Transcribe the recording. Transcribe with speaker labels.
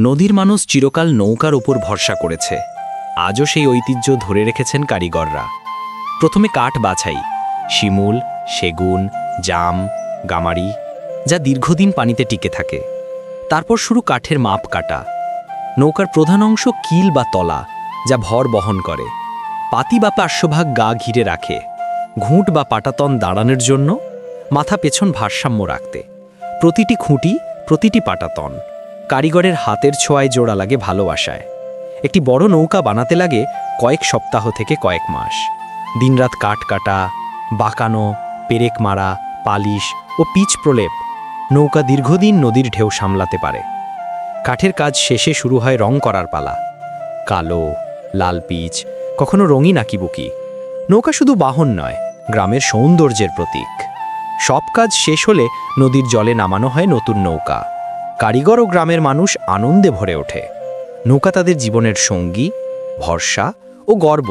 Speaker 1: নদীর মানুষ চিরকাল নৌকার উপর ভরসা করেছে। আজও সেই ঐতিহ্য ধরে রেখেছেন কারিগররা। প্রথমে কাঠ বাছাই, শিমুল, সেগুন, জাম, গামারি, যা দীর্ঘদিন পানিতে টিকে থাকে। তারপর শুরু কাঠের মাপ কাটা। নৌকার প্রধান অংশ কিল বা তলা, যা ভর বহন করে। পাতি বা পার্শ্বভাগ গা ঘিরে রাখে। ঘুঁট বা পাটাতন দাঁড়ানোর জন্য, মাথা পেছন ভারসাম্য রাখতে। প্রতিটি খুঁটি, প্রতিটি পাটাতন কারিগরের হাতের ছোঁয়ায় জোড়া লাগে ভালোবাসায়। একটি বড় নৌকা বানাতে লাগে কয়েক সপ্তাহ থেকে কয়েক মাস। দিনরাত কাঠ কাটা, বাঁকানো, পেরেক মারা, পালিশ ও পিচ প্রলেপ। নৌকা দীর্ঘদিন নদীর ঢেউ সামলাতে পারে। কাঠের কাজ শেষে শুরু হয় রং করার পালা। কালো, লাল পিচ, কখনো রঙিন আঁকিবুকি। নৌকা শুধু বাহন নয়, গ্রামের সৌন্দর্যের প্রতীক। সব কাজ শেষ হলে নদীর জলে নামানো হয় নতুন নৌকা। কারিগর ও গ্রামের মানুষ আনন্দে ভরে ওঠে। নৌকা তাদের জীবনের সঙ্গী, ভরসা ও গর্ব।